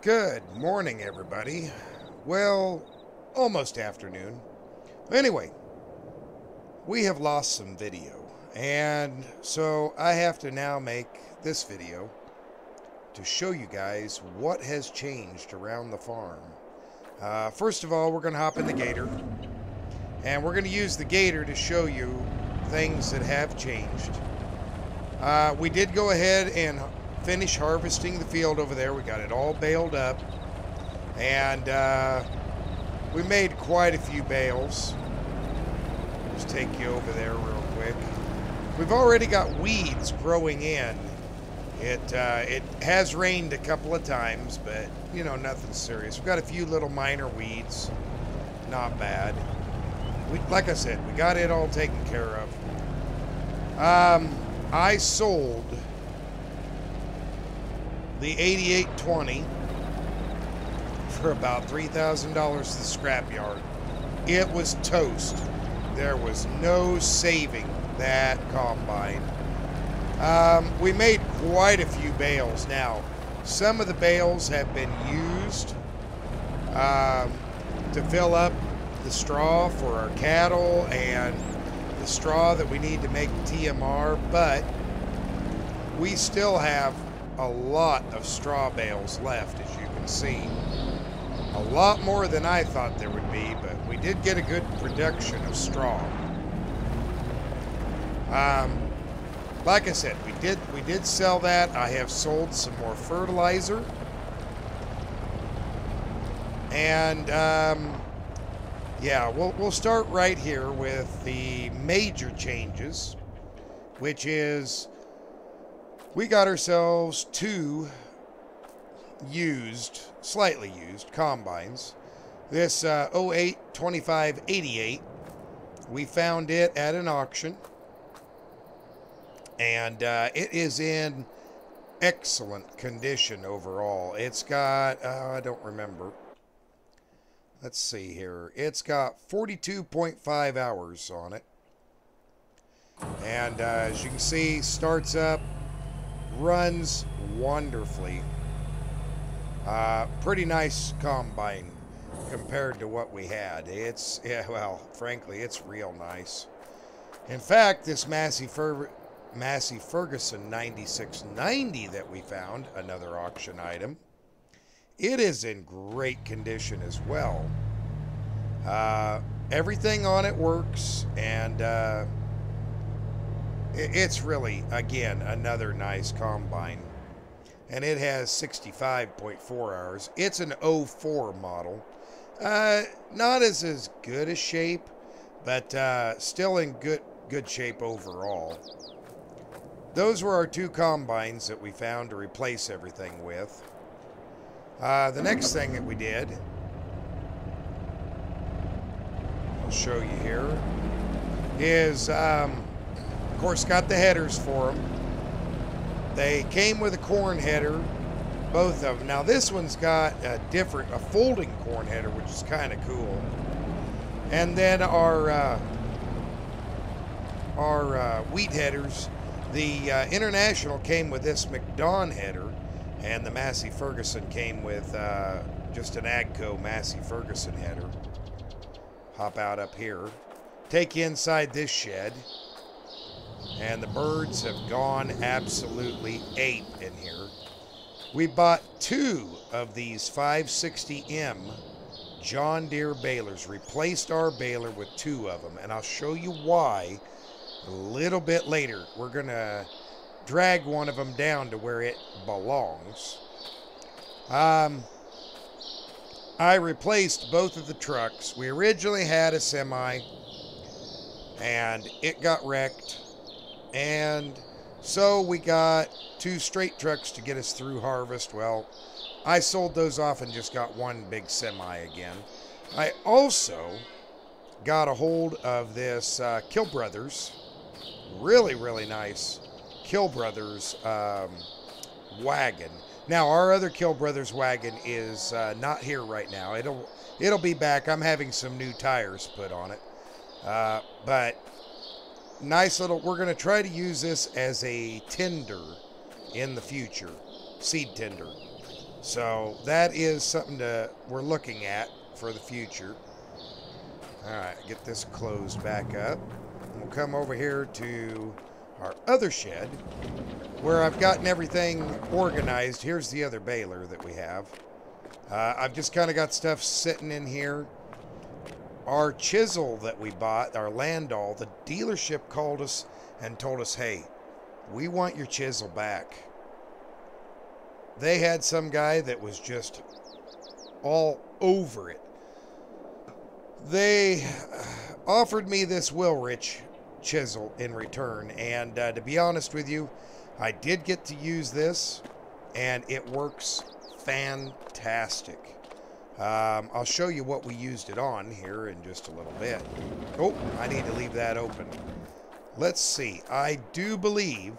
Good morning, everybody. Well, almost afternoon. Anyway, we have lost some video, and so I have to now make this video to show you guys what has changed around the farm. First of all, we're going to hop in the gator, and we're going to use the gator to show you things that have changed. We did go ahead and finish harvesting the field over there. We got it all baled up, and we made quite a few bales. Just take you over there real quick. We've already got weeds growing in. It has rained a couple of times, but you know, nothing serious. We've got a few little minor weeds, not bad. Like I said, we got it all taken care of. I sold the 8820 for about $3,000 to the scrapyard. It was toast. There was no saving that combine. We made quite a few bales. Now, some of the bales have been used to fill up the straw for our cattle and the straw that we need to make TMR, but we still have a lot of straw bales left, as you can see. A lot more than I thought there would be, but we did get a good production of straw. Like I said, we did sell that. I have sold some more fertilizer. And yeah, we'll start right here with the major changes, which is we got ourselves two slightly used combines. This 08 2588, we found it at an auction, and it is in excellent condition overall. It's got, I don't remember. Let's see here. It's got 42.5 hours on it. And as you can see, starts up, runs wonderfully. Pretty nice combine compared to what we had. It's, yeah, well, frankly, it's real nice. In fact, this Massey Ferguson 9690 that we found, another auction item, it is in great condition as well. Everything on it works, and it's really, again, another nice combine. And it has 65.4 hours. It's an 04 model. Not as good a shape, but still in good shape overall. Those were our two combines that we found to replace everything with. The next thing that we did, I'll show you here, is, of course, got the headers for them. They came with a corn header, both of them. Now this one's got a folding corn header, which is kind of cool. And then our wheat headers, the International came with this McDon header, and the Massey Ferguson came with just an Agco Massey Ferguson header. Hop out up here, take you inside this shed. And the birds have gone absolutely ape in here. We bought two of these 560M John Deere balers, replaced our baler with two of them, and I'll show you why a little bit later. We're going to drag one of them down to where it belongs. I replaced both of the trucks. We originally had a semi, and it got wrecked. And so we got two straight trucks to get us through harvest. Well, I sold those off and just got one big semi again. I also got a hold of this Kill Brothers, really nice Kill Brothers wagon. Now, our other Kill Brothers wagon is not here right now. It'll be back. I'm having some new tires put on it. But nice little, we're going to try to use this as a tender in the future, seed tender. So that is something we're looking at for the future. All right, get this closed back up. We'll come over here to our other shed where I've gotten everything organized. Here's the other baler that we have. I've just kind of got stuff sitting in here. Our chisel that we bought, our Landau, the dealership called us and told us, hey, we want your chisel back. They had some guy that was just all over it. They offered me this Wilrich chisel in return, and to be honest with you, I did get to use this, and it works fantastic. I'll show you what we used it on here in just a little bit. Oh, I need to leave that open. Let's see. I do believe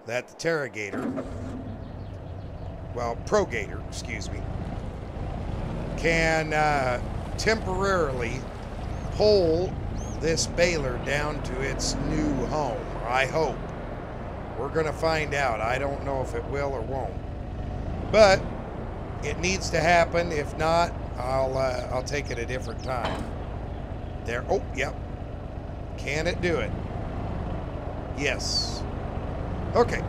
that the Terragator, well, ProGator, excuse me, can temporarily pull this baler down to its new home. I hope. We're going to find out. I don't know if it will or won't. But it needs to happen. If not, I'll take it a different time. There. Oh, yep. Can it do it? Yes. Okay.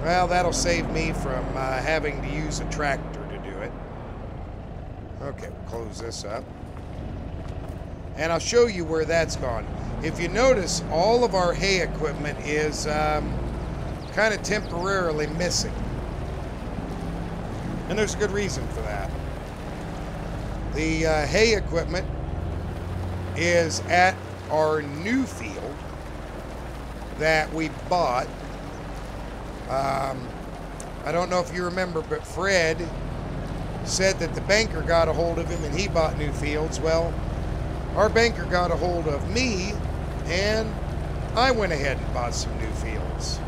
Well, that'll save me from having to use a tractor to do it. Okay, we'll close this up. And I'll show you where that's gone. If you notice, all of our hay equipment is kind of temporarily missing. And there's a good reason for that. The hay equipment is at our new field that we bought. I don't know if you remember, but Fred said that the banker got a hold of him and he bought new fields. Well, our banker got a hold of me and I went ahead and bought some new fields.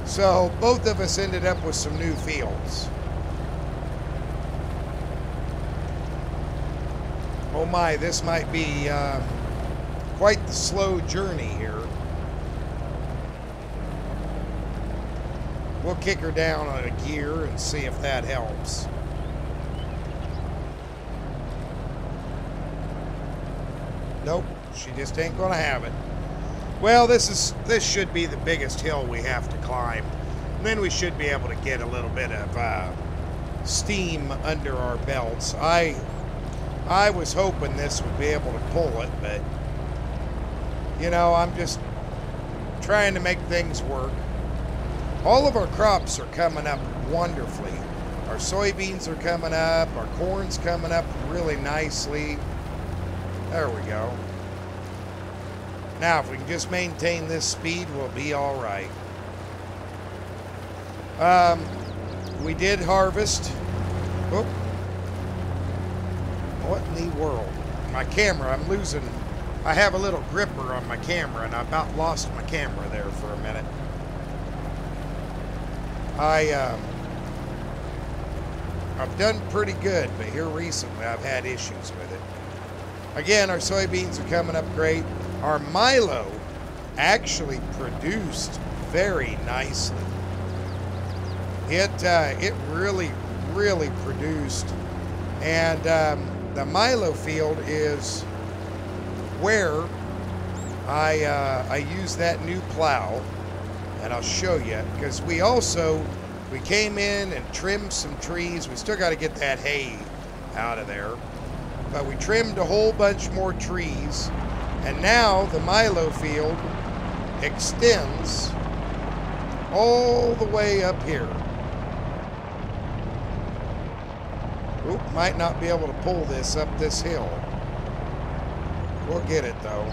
So both of us ended up with some new fields. Oh my, this might be quite the slow journey here. We'll kick her down on a gear and see if that helps. Nope, she just ain't gonna have it. Well, this should be the biggest hill we have to climb. And then we should be able to get a little bit of steam under our belts. I was hoping this would be able to pull it, but you know, I'm just trying to make things work. All of our crops are coming up wonderfully. Our soybeans are coming up, our corn's coming up really nicely. There we go. Now, if we can just maintain this speed, we'll be all right. We did harvest. Oh. What in the world? My camera, I'm losing. I have a little gripper on my camera, and I about lost my camera there for a minute. I've done pretty good, but here recently I've had issues with it. Again, our soybeans are coming up great. Our milo actually produced very nicely. It really produced. And the milo field is where I use that new plow. And I'll show you, because we came in and trimmed some trees. We still got to get that hay out of there. But we trimmed a whole bunch more trees. And now the milo field extends all the way up here. Oop, might not be able to pull this up this hill. We'll get it though.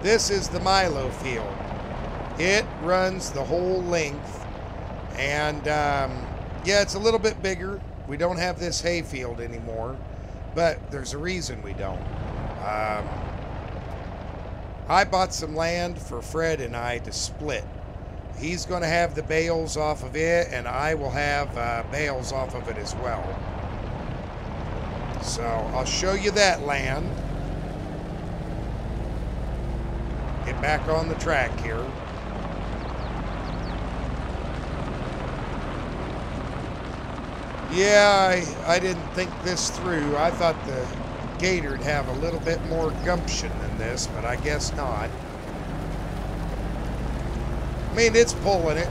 This is the milo field. It runs the whole length, and yeah, it's a little bit bigger. We don't have this hay field anymore, but there's a reason we don't. I bought some land for Fred and I to split. He's going to have the bales off of it, and I will have bales off of it as well. So I'll show you that land. Get back on the track here. Yeah, I didn't think this through. I thought the Gator'd have a little bit more gumption than this, but I guess not. I mean, it's pulling it.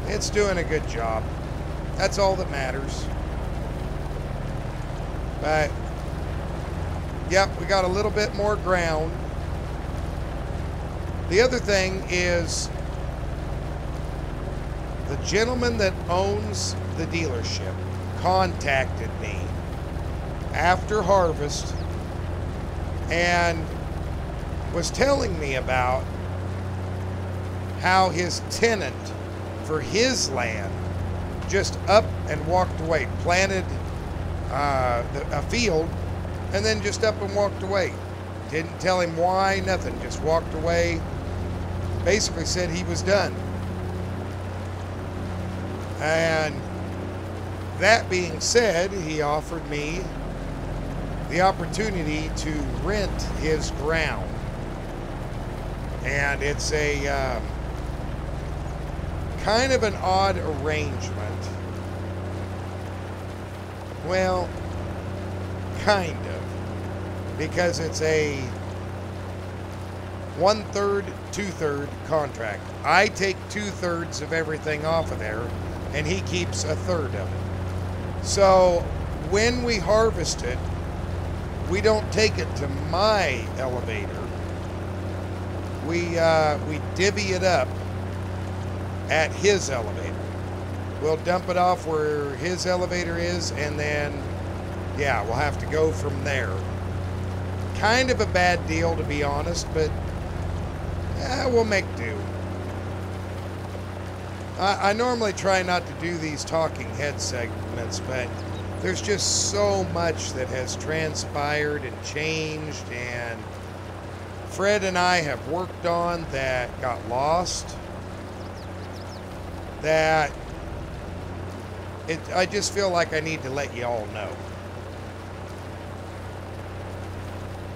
It's doing a good job. That's all that matters. But, yep, we got a little bit more ground. The other thing is, the gentleman that owns the dealership contacted me after harvest and was telling me about how his tenant for his land just up and walked away, planted a field, and then just up and walked away. Didn't tell him why, nothing, just walked away. Basically said he was done. And that being said, he offered me the opportunity to rent his ground. And it's a kind of an odd arrangement. Well, kind of. Because it's a 1/3, 2/3 contract. I take 2/3 of everything off of there, and he keeps 1/3 of it. So when we harvest it, we don't take it to my elevator. We divvy it up at his elevator. We'll dump it off where his elevator is, and then, yeah, we'll have to go from there. Kind of a bad deal, to be honest, but we'll make do. I normally try not to do these talking head segments, but there's just so much that has transpired and changed, and Fred and I have worked on that got lost, that I just feel like I need to let you all know.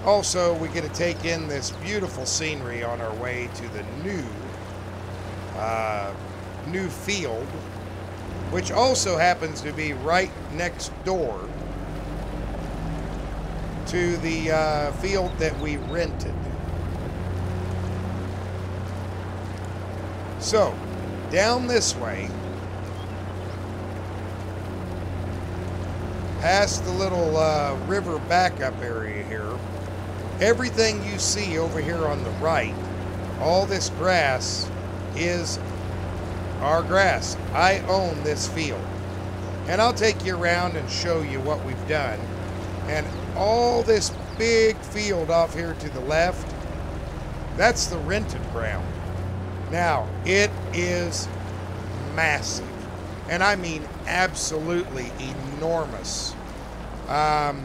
Also, we get to take in this beautiful scenery on our way to the new field, which also happens to be right next door to the field that we rented. So, down this way, past the little river backup area here, everything you see over here on the right, all this grass is our grass. I own this field. And I'll take you around and show you what we've done. And all this big field off here to the left, that's the rented ground. Now, it is massive. And I mean absolutely enormous. I'm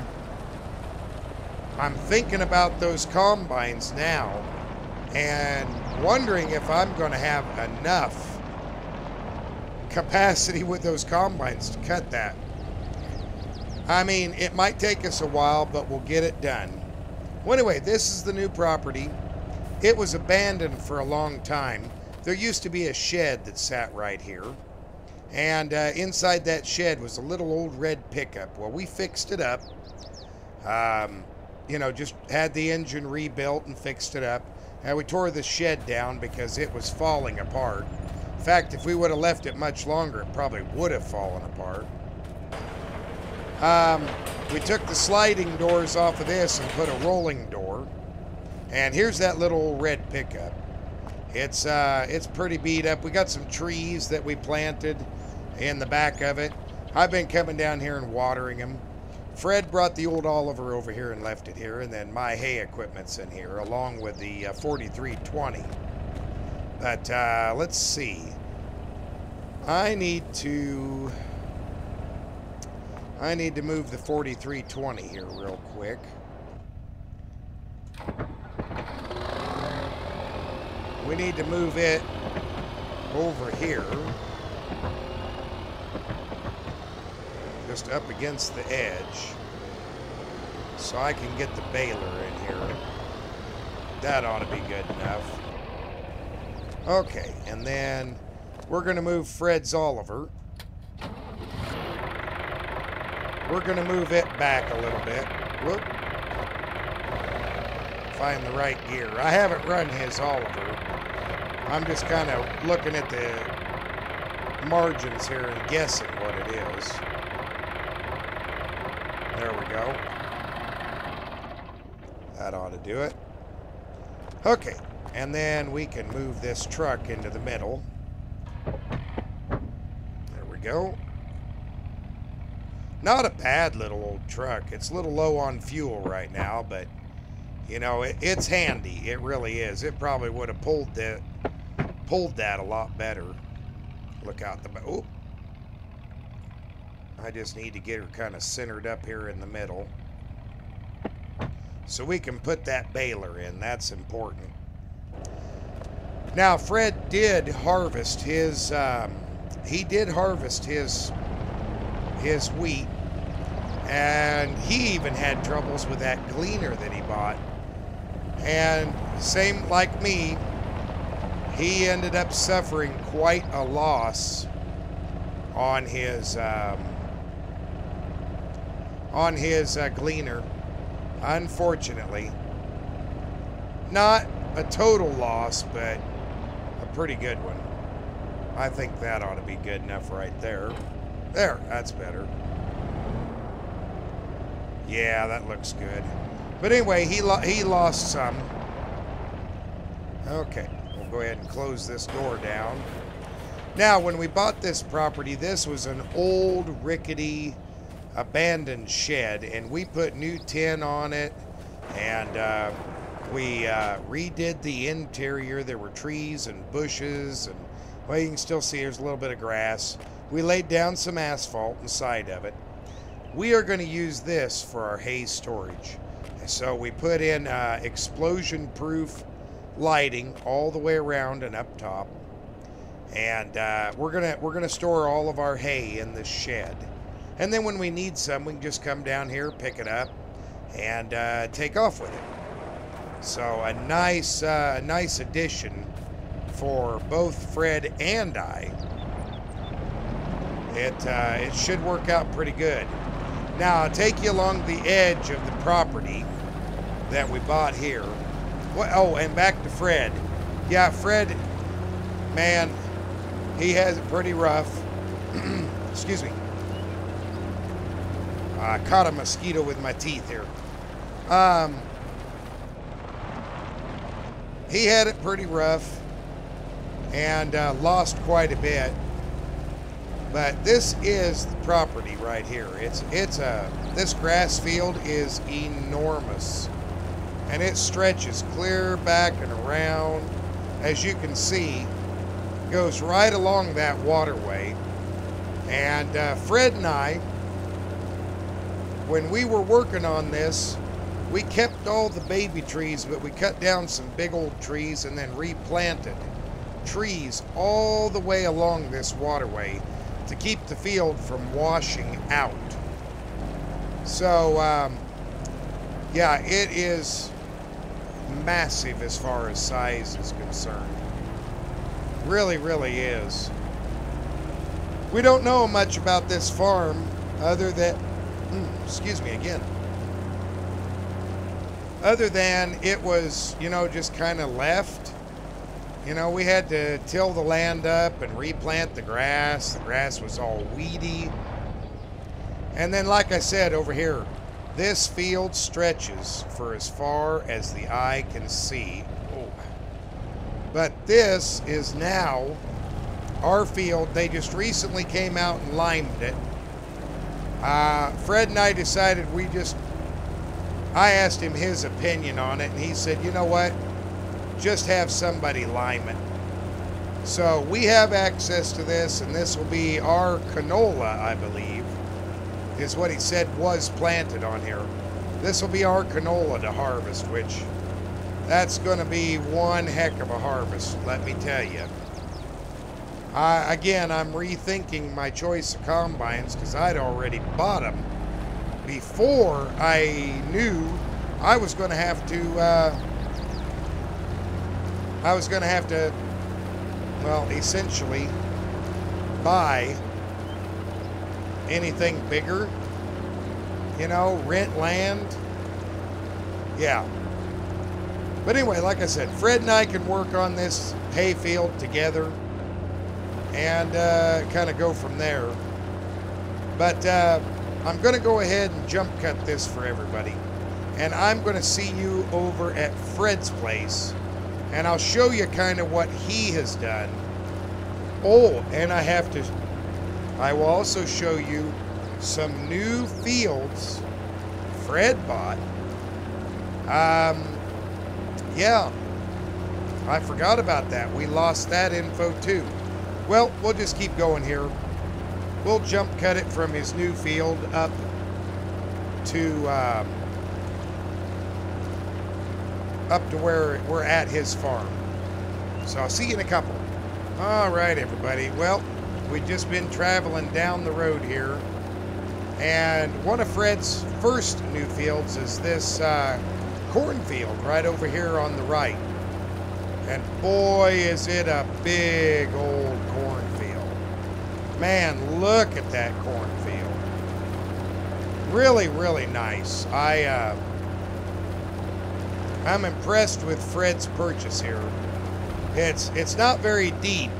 thinking about those combines now and wondering if I'm going to have enough capacity with those combines to cut that. I mean, it might take us a while, but we'll get it done. Well, anyway, this is the new property. It was abandoned for a long time. There used to be a shed that sat right here. And inside that shed was a little old red pickup. Well, we fixed it up. You know, just had the engine rebuilt and fixed it up. And we tore the shed down because it was falling apart. In fact, if we would have left it much longer, it probably would have fallen apart. We took the sliding doors off of this and put a rolling door. And here's that little old red pickup. It's pretty beat up. We got some trees that we planted in the back of it. I've been coming down here and watering them. Fred brought the old Oliver over here and left it here, and then my hay equipment's in here, along with the 4320. But let's see. I need to move the 4320 here real quick. We need to move it over here. Just up against the edge. So I can get the baler in here. That ought to be good enough. Okay, and then we're going to move Fred's Oliver we're going to move it back a little bit. Whoop. Find the right gear. I haven't run his Oliver. I'm just kind of looking at the margins here and guessing what it is. There we go. That ought to do it. Okay, and then we can move this truck into the middle. There we go. Not a bad little old truck. It's a little low on fuel right now, but you know, it's handy. It really is. It probably would have pulled that a lot better. Look out the... Oh! I just need to get her kind of centered up here in the middle. So we can put that baler in. That's important. Now, Fred did harvest his... he did harvest his wheat. And he even had troubles with that gleaner that he bought. And same like me, he ended up suffering quite a loss on his gleaner, unfortunately. Not a total loss, but a pretty good one. I think that ought to be good enough right there. There, that's better. Yeah, that looks good. But anyway, he lost some. Okay, we'll go ahead and close this door down. Now, when we bought this property, this was an old, rickety, abandoned shed, and we put new tin on it, and we redid the interior. There were trees and bushes, and well, you can still see there's a little bit of grass. We laid down some asphalt inside of it. We are going to use this for our hay storage. So we put in explosion-proof lighting all the way around and up top, and we're gonna store all of our hay in this shed. And then when we need some, we can just come down here, pick it up, and take off with it. So a nice addition for both Fred and I. It should work out pretty good. Now, I'll take you along the edge of the property that we bought here. Oh, and back to Fred. Yeah, Fred, man, he has it pretty rough. Excuse me. I caught a mosquito with my teeth here. He had it pretty rough and lost quite a bit. But this is the property right here. This grass field is enormous, and it stretches clear back and around. As you can see, goes right along that waterway. And Fred and I, when we were working on this, we kept all the baby trees, but we cut down some big old trees and then replanted trees all the way along this waterway to keep the field from washing out. So, yeah, it is massive as far as size is concerned. Really, really is. We don't know much about this farm other than, excuse me again, other than it was, you know, just kind of left. You know, we had to till the land up and replant the grass. The grass was all weedy. And then, like I said, over here, this field stretches for as far as the eye can see. Oh. But this is now our field. They just recently came out and limed it. Fred and I decided I asked him his opinion on it, and he said, you know what? Just have somebody lime it. So we have access to this, and this will be our canola, I believe, is what he said was planted on here. This will be our canola to harvest, which that's going to be one heck of a harvest, let me tell you. Again, I'm rethinking my choice of combines because I'd already bought them before I knew I was going to have to well, essentially buy anything bigger. you know, rent land. Yeah. But anyway, like I said, Fred and I can work on this hayfield together and kind of go from there. But I'm going to go ahead and jump cut this for everybody. And I'm going to see you over at Fred's place. And I'll show you kind of what he has done. Oh, and I will also show you some new fields Fred bought. Yeah, I forgot about that. We lost that info too. Well, we'll just keep going here. We'll jump cut it from his new field up to where we're at his farm. So I'll see you in a couple. All right, everybody. Well, we've just been traveling down the road here, and one of Fred's first new fields is this cornfield right over here on the right. And boy, is it a big old cornfield. Man, look at that cornfield. Really, really nice. I'm impressed with Fred's purchase here. It's not very deep,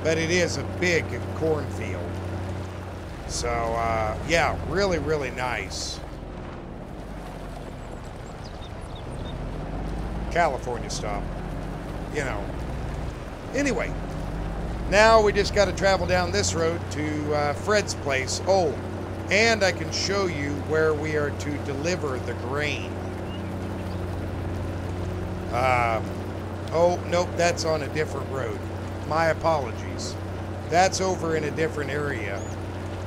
but it is a big cornfield. So, yeah, really, really nice. California stop, you know. Anyway, now we just got to travel down this road to Fred's place. Oh, and I can show you where we are to deliver the grain. Oh, nope, that's on a different road. My apologies. That's over in a different area.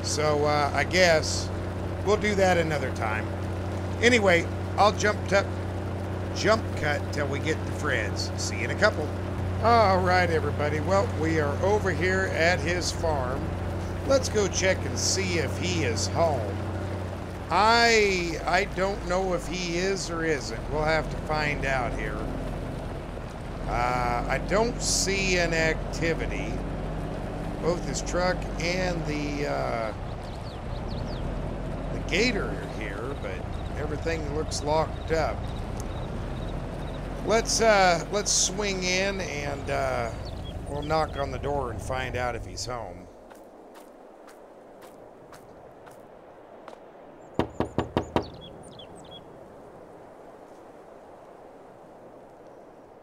So, I guess we'll do that another time. Anyway, I'll jump cut till we get to Fred's. See you in a couple. All right, everybody. Well, we are over here at his farm. Let's go check and see if he is home. I don't know if he is or isn't. We'll have to find out here. I don't see an activity. Both his truck and the gator are here, but everything looks locked up. Let's swing in and we'll knock on the door and find out if he's home.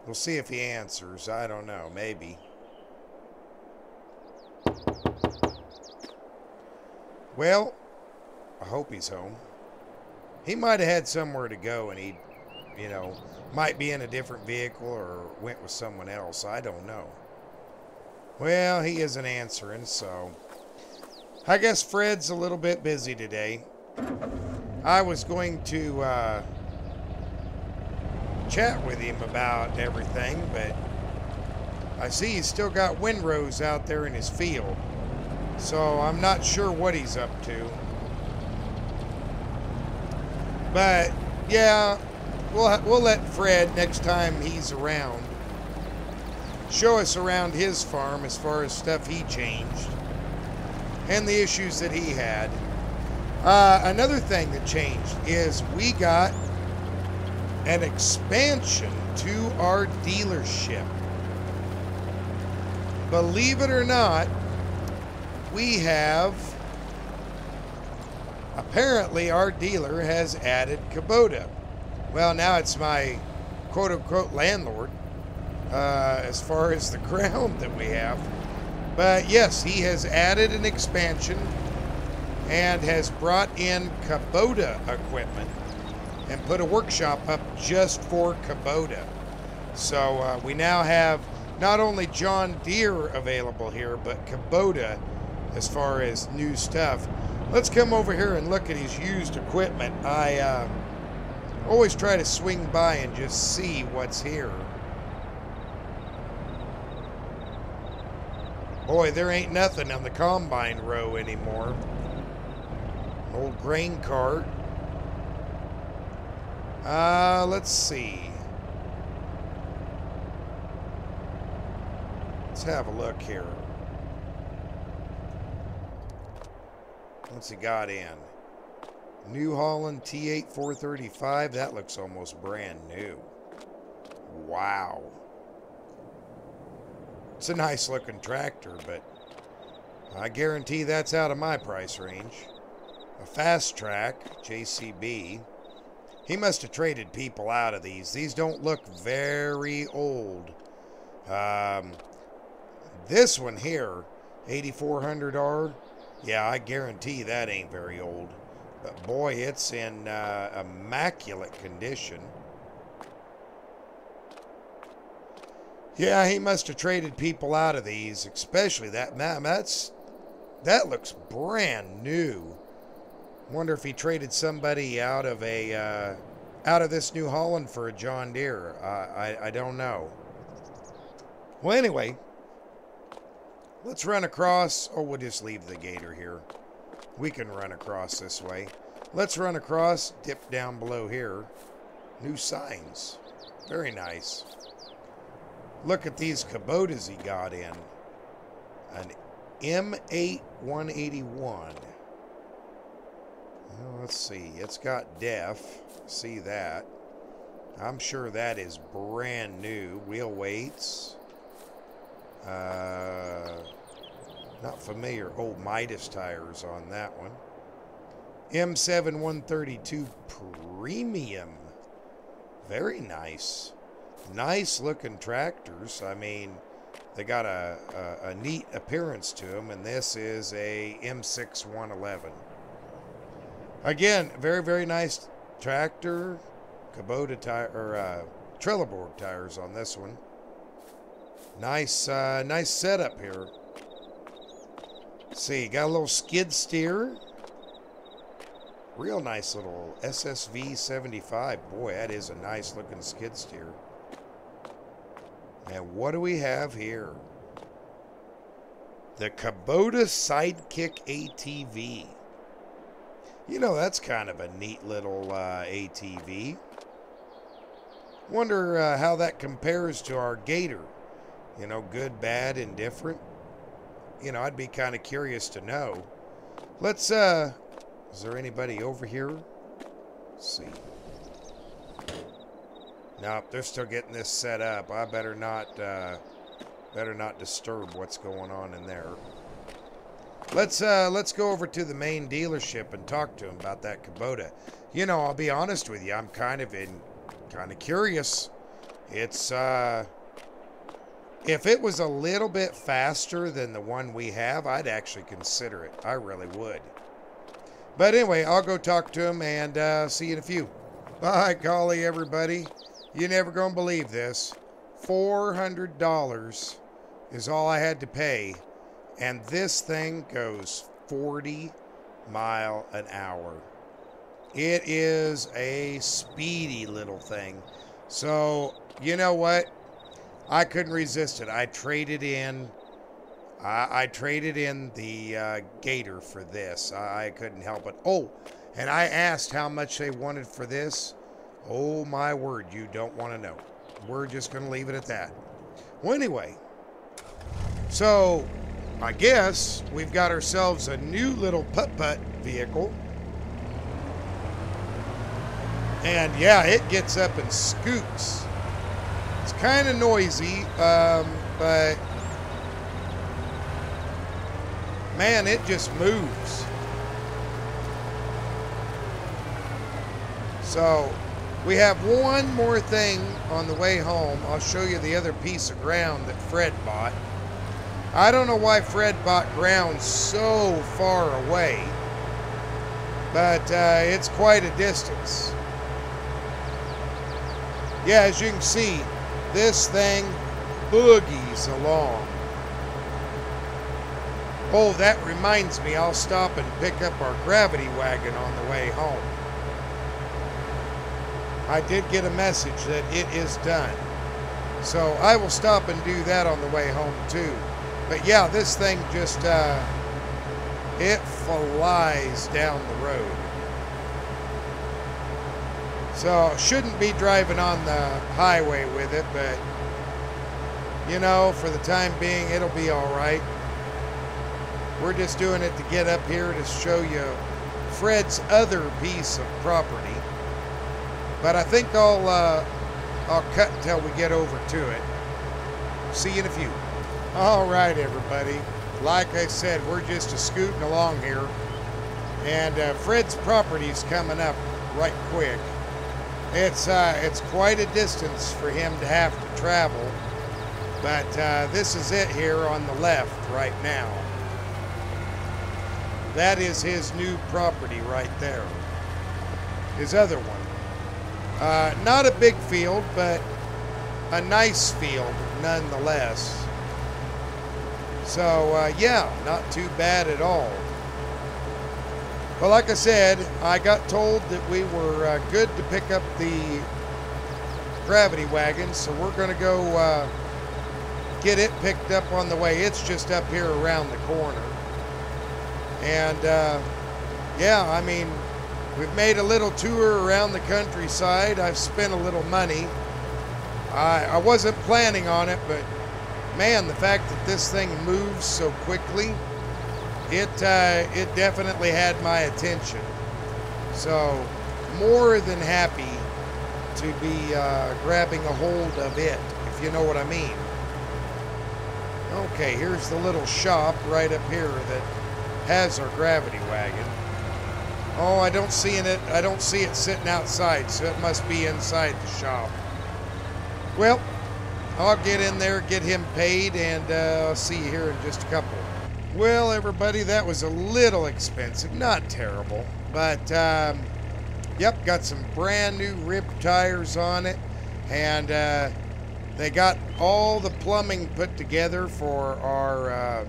We'll see if he answers. I don't know. Maybe. Well, I hope he's home. He might have had somewhere to go and he, you know, might be in a different vehicle or went with someone else. I don't know. Well, he isn't answering, so I guess Fred's a little bit busy today. I was going to chat with him about everything, but I see he's still got windrows out there in his field, so I'm not sure what he's up to. But yeah, we'll let Fred, next time he's around, show us around his farm as far as stuff he changed and the issues that he had. Another thing that changed is we got an expansion to our dealership. Believe it or not, we have, apparently our dealer has added Kubota. Well, now it's my quote-unquote landlord, as far as the ground that we have. But yes, he has added an expansion and has brought in Kubota equipment and put a workshop up just for Kubota. So we now have not only John Deere available here, but Kubota as far as new stuff. Let's come over here and look at his used equipment. I always try to swing by and just see what's here. Boy, there ain't nothing on the combine row anymore. Old grain cart. Let's see. Let's have a look here. What's he got in? New Holland T8 435. That looks almost brand new. Wow. It's a nice looking tractor, but I guarantee that's out of my price range. A Fast Track JCB. He must have traded people out of these. These don't look very old. This one here, 8400R. Yeah, I guarantee that ain't very old. But boy, it's in immaculate condition. Yeah, he must have traded people out of these, especially that. That looks brand new. Wonder if he traded somebody out of this New Holland for a John Deere. I don't know. Well, anyway, let's run across. Oh, we'll just leave the gator here. We can run across this way. Let's run across, dip down below here. New signs. Very nice. Look at these Kubotas he got in. An M8 181. Well, let's see. It's got def. See that. I'm sure that is brand new. Wheel weights. Not familiar. Oh, Midas tires on that one. M7 132 Premium. Very nice. Nice looking tractors. I mean, they got a neat appearance to them, and this is a M6 111. Again, very, very nice tractor. Kubota tire, or Trelleborg tires on this one. Nice, nice setup here. Let's see, got a little skid steer. Real nice little SSV 75. Boy, that is a nice looking skid steer. And what do we have here? The Kubota Sidekick ATV. You know, that's kind of a neat little ATV. Wonder how that compares to our Gator. You know, good, bad, indifferent. You know, I'd be kind of curious to know. Let's, is there anybody over here? Let's see. Nope, they're still getting this set up. I better not disturb what's going on in there. Let's go over to the main dealership and talk to him about that Kubota. You know, I'll be honest with you, I'm kind of curious. It's if it was a little bit faster than the one we have, I'd actually consider it. I really would. But anyway, I'll go talk to him and see you in a few. Bye, golly, everybody. You're never going to believe this. $400 is all I had to pay. And this thing goes 40 miles an hour. It is a speedy little thing. So, you know what? I couldn't resist it. I traded in the Gator for this. I couldn't help it. Oh, and I asked how much they wanted for this. Oh, my word, you don't want to know. We're just going to leave it at that. Well, anyway, so I guess we've got ourselves a new little putt-putt vehicle. And yeah, it gets up and scoots. It's kind of noisy, but man, it just moves. So we have one more thing on the way home. I'll show you the other piece of ground that Fred bought. I don't know why Fred bought ground so far away, but it's quite a distance. Yeah, as you can see, this thing boogies along. Oh, that reminds me, I'll stop and pick up our gravity wagon on the way home. I did get a message that it is done. So I will stop and do that on the way home too. But yeah, this thing just, it flies down the road. So shouldn't be driving on the highway with it, but you know, for the time being, it'll be all right. We're just doing it to get up here to show you Fred's other piece of property. But I think I'll cut until we get over to it. See you in a few. All right, everybody. Like I said, we're just scooting along here. And Fred's property's coming up right quick. It's quite a distance for him to have to travel. But this is it here on the left right now. That is his new property right there. His other one. Not a big field, but a nice field nonetheless. So, yeah, not too bad at all. Well, like I said, I got told that we were good to pick up the gravity wagon, so we're going to go get it picked up on the way. It's just up here around the corner. And, yeah, I mean, we've made a little tour around the countryside. I've spent a little money. I wasn't planning on it, but man, the fact that this thing moves so quickly, it definitely had my attention. So, more than happy to be grabbing a hold of it, if you know what I mean. Okay, here's the little shop right up here that has our gravity wagon. Oh, I don't see it sitting outside, so it must be inside the shop. Well, I'll get in there, get him paid, and I'll see you here in just a couple. Well, everybody, that was a little expensive. Not terrible, but, yep, got some brand new rib tires on it, and they got all the plumbing put together for our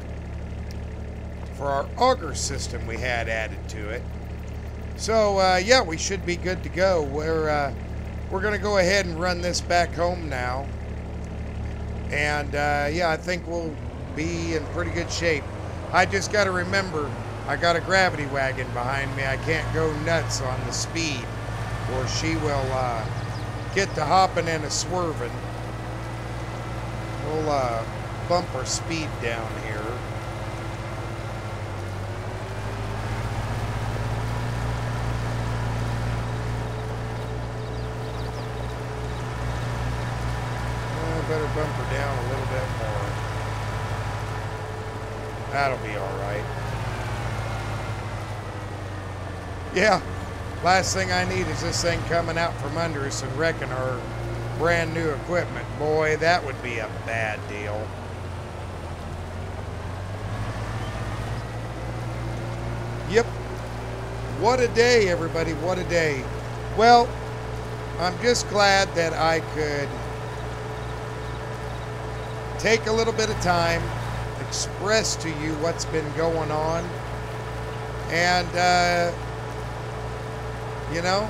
auger system we had added to it. So, yeah, we should be good to go. We're going to go ahead and run this back home now. And, yeah, I think we'll be in pretty good shape. I just got to remember, I got a gravity wagon behind me. I can't go nuts on the speed, or she will get to hopping and a swerving. We'll bump our speed down here. Better bump her down a little bit more. That'll be all right. Yeah, last thing I need is this thing coming out from under us and wrecking our brand new equipment. Boy, that would be a bad deal. Yep. What a day, everybody. What a day. Well, I'm just glad that I could take a little bit of time, express to you what's been going on, and, you know,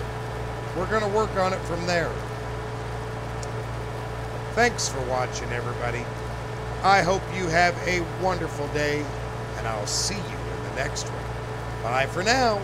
we're going to work on it from there. Thanks for watching, everybody. I hope you have a wonderful day, and I'll see you in the next one. Bye for now.